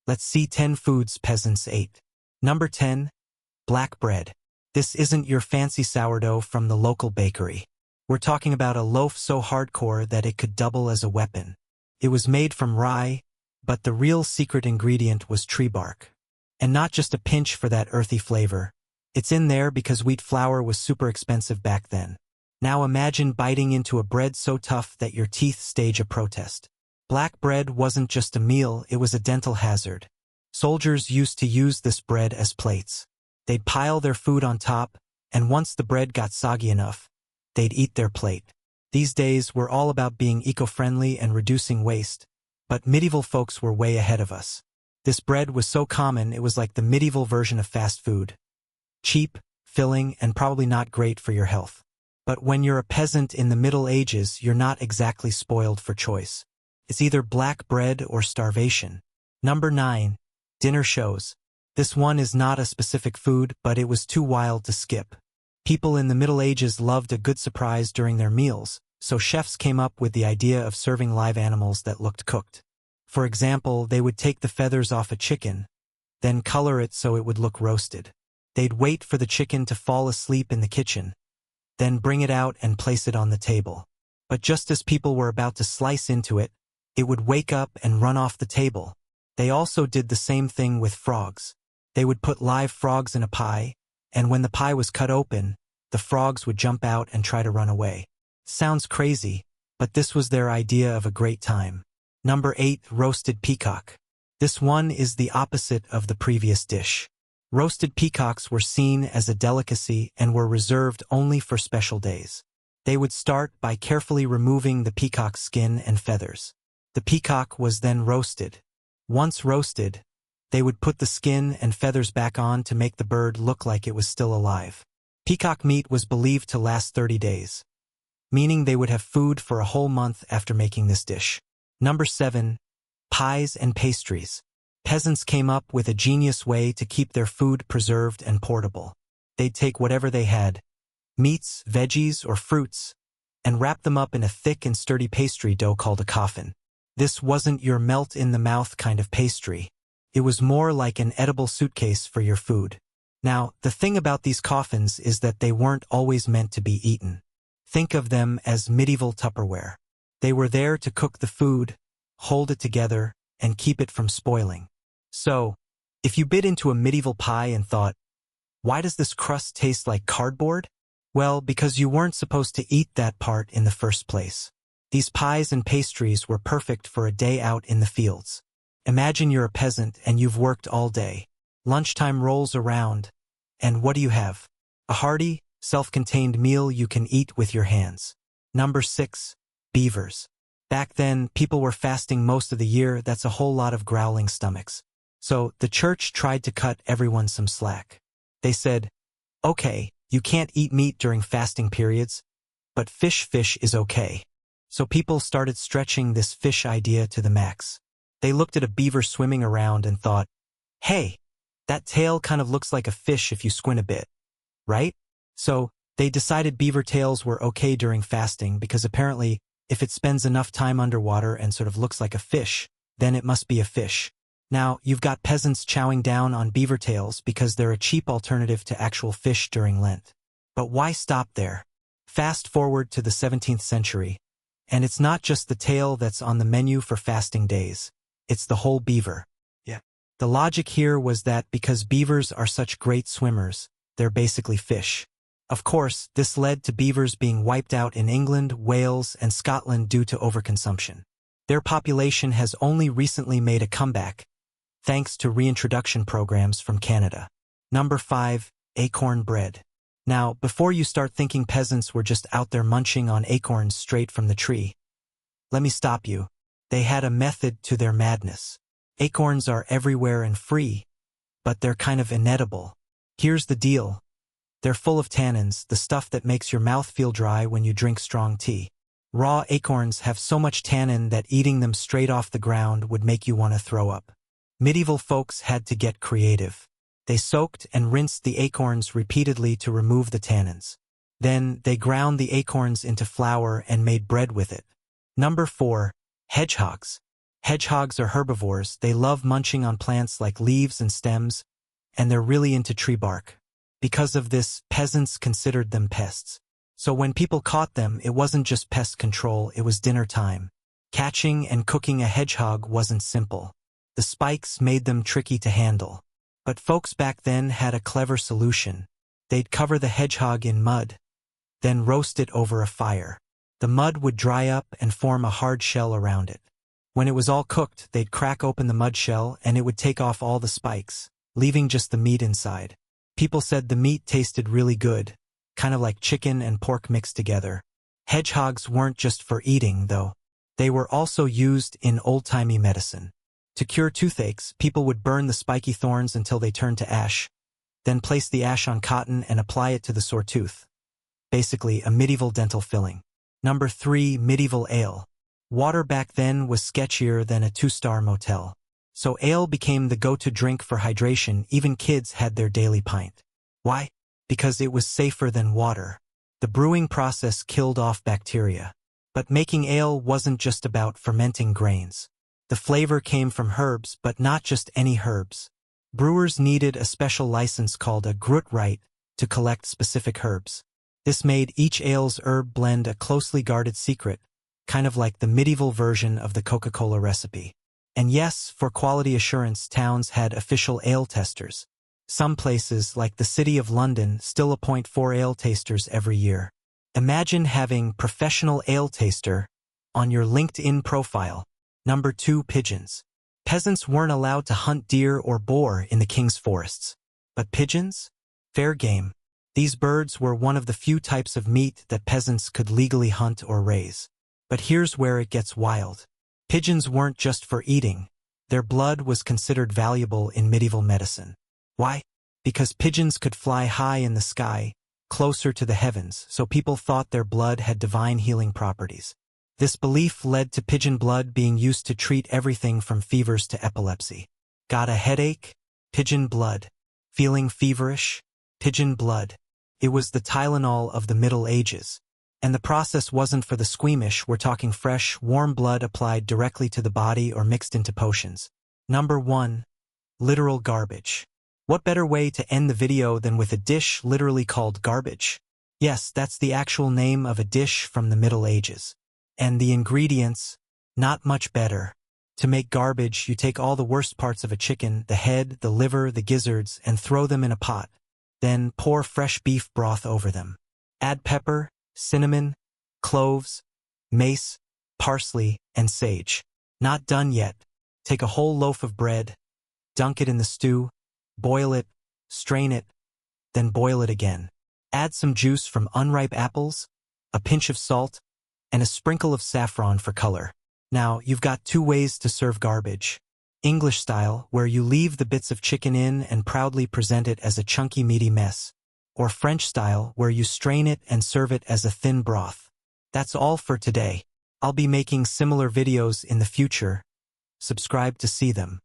Let's see 10 foods peasants ate. Number 10. Black bread. This isn't your fancy sourdough from the local bakery. We're talking about a loaf so hardcore that it could double as a weapon. It was made from rye, but the real secret ingredient was tree bark. And not just a pinch for that earthy flavor. It's in there because wheat flour was super expensive back then. Now imagine biting into a bread so tough that your teeth stage a protest. Black bread wasn't just a meal, it was a dental hazard. Soldiers used to use this bread as plates. They'd pile their food on top, and once the bread got soggy enough, they'd eat their plate. These days were all about being eco-friendly and reducing waste, but medieval folks were way ahead of us. This bread was so common it was like the medieval version of fast food. Cheap, filling, and probably not great for your health. But when you're a peasant in the Middle Ages, you're not exactly spoiled for choice. It's either black bread or starvation. Number 9. Dinner shows. This one is not a specific food, but it was too wild to skip. People in the Middle Ages loved a good surprise during their meals, so chefs came up with the idea of serving live animals that looked cooked. For example, they would take the feathers off a chicken, then color it so it would look roasted. They'd wait for the chicken to fall asleep in the kitchen, then bring it out and place it on the table. But just as people were about to slice into it, it would wake up and run off the table. They also did the same thing with frogs. They would put live frogs in a pie, and when the pie was cut open, the frogs would jump out and try to run away. Sounds crazy, but this was their idea of a great time. Number 8. Roasted peacock. This one is the opposite of the previous dish. Roasted peacocks were seen as a delicacy and were reserved only for special days. They would start by carefully removing the peacock's skin and feathers. The peacock was then roasted. Once roasted, they would put the skin and feathers back on to make the bird look like it was still alive. Peacock meat was believed to last 30 days, meaning they would have food for a whole month after making this dish. Number 7. Pies and pastries. Peasants came up with a genius way to keep their food preserved and portable. They'd take whatever they had, meats, veggies, or fruits, and wrap them up in a thick and sturdy pastry dough called a coffin. This wasn't your melt-in-the-mouth kind of pastry. It was more like an edible suitcase for your food. Now, the thing about these coffins is that they weren't always meant to be eaten. Think of them as medieval Tupperware. They were there to cook the food, hold it together, and keep it from spoiling. So, if you bit into a medieval pie and thought, "Why does this crust taste like cardboard?" Well, because you weren't supposed to eat that part in the first place. These pies and pastries were perfect for a day out in the fields. Imagine you're a peasant and you've worked all day. Lunchtime rolls around, and what do you have? A hearty, self-contained meal you can eat with your hands. Number 6. Beavers. Back then, people were fasting most of the year. That's a whole lot of growling stomachs. So, the church tried to cut everyone some slack. They said, "Okay, you can't eat meat during fasting periods, but fish is okay." So people started stretching this fish idea to the max. They looked at a beaver swimming around and thought, "Hey, that tail kind of looks like a fish if you squint a bit, right?" So they decided beaver tails were okay during fasting because apparently if it spends enough time underwater and sort of looks like a fish, then it must be a fish. Now, you've got peasants chowing down on beaver tails because they're a cheap alternative to actual fish during Lent. But why stop there? Fast forward to the 17th century. And it's not just the tail that's on the menu for fasting days. It's the whole beaver. Yeah. The logic here was that because beavers are such great swimmers, they're basically fish. Of course, this led to beavers being wiped out in England, Wales, and Scotland due to overconsumption. Their population has only recently made a comeback, thanks to reintroduction programs from Canada. Number 5. Acorn bread. Now, before you start thinking peasants were just out there munching on acorns straight from the tree, let me stop you. They had a method to their madness. Acorns are everywhere and free, but they're kind of inedible. Here's the deal. They're full of tannins, the stuff that makes your mouth feel dry when you drink strong tea. Raw acorns have so much tannin that eating them straight off the ground would make you want to throw up. Medieval folks had to get creative. They soaked and rinsed the acorns repeatedly to remove the tannins. Then they ground the acorns into flour and made bread with it. Number 4. Hedgehogs. Hedgehogs are herbivores. They love munching on plants like leaves and stems, and they're really into tree bark. Because of this, peasants considered them pests. So when people caught them, it wasn't just pest control, it was dinner time. Catching and cooking a hedgehog wasn't simple. The spikes made them tricky to handle. But folks back then had a clever solution. They'd cover the hedgehog in mud, then roast it over a fire. The mud would dry up and form a hard shell around it. When it was all cooked, they'd crack open the mud shell and it would take off all the spikes, leaving just the meat inside. People said the meat tasted really good, kind of like chicken and pork mixed together. Hedgehogs weren't just for eating, though. They were also used in old-timey medicine. To cure toothaches, people would burn the spiky thorns until they turned to ash, then place the ash on cotton and apply it to the sore tooth. Basically, a medieval dental filling. Number 3, medieval ale. Water back then was sketchier than a 2-star motel. So ale became the go-to drink for hydration. Even kids had their daily pint. Why? Because it was safer than water. The brewing process killed off bacteria. But making ale wasn't just about fermenting grains. The flavor came from herbs, but not just any herbs. Brewers needed a special license called a grut right to collect specific herbs. This made each ale's herb blend a closely guarded secret, kind of like the medieval version of the Coca-Cola recipe. And yes, for quality assurance, towns had official ale testers. Some places, like the City of London, still appoint 4 ale tasters every year. Imagine having professional ale taster on your LinkedIn profile. Number 2, pigeons. Peasants weren't allowed to hunt deer or boar in the king's forests. But pigeons? Fair game. These birds were one of the few types of meat that peasants could legally hunt or raise. But here's where it gets wild. Pigeons weren't just for eating. Their blood was considered valuable in medieval medicine. Why? Because pigeons could fly high in the sky, closer to the heavens, so people thought their blood had divine healing properties. This belief led to pigeon blood being used to treat everything from fevers to epilepsy. Got a headache? Pigeon blood. Feeling feverish? Pigeon blood. It was the Tylenol of the Middle Ages. And the process wasn't for the squeamish. We're talking fresh, warm blood applied directly to the body or mixed into potions. Number 1. Literal garbage. What better way to end the video than with a dish literally called garbage? Yes, that's the actual name of a dish from the Middle Ages. And the ingredients, not much better. To make garbage, you take all the worst parts of a chicken, the head, the liver, the gizzards, and throw them in a pot. Then pour fresh beef broth over them. Add pepper, cinnamon, cloves, mace, parsley, and sage. Not done yet. Take a whole loaf of bread, dunk it in the stew, boil it, strain it, then boil it again. Add some juice from unripe apples, a pinch of salt, and a sprinkle of saffron for color. Now, you've got 2 ways to serve garbage. English style, where you leave the bits of chicken in and proudly present it as a chunky meaty mess. Or French style, where you strain it and serve it as a thin broth. That's all for today. I'll be making similar videos in the future. Subscribe to see them.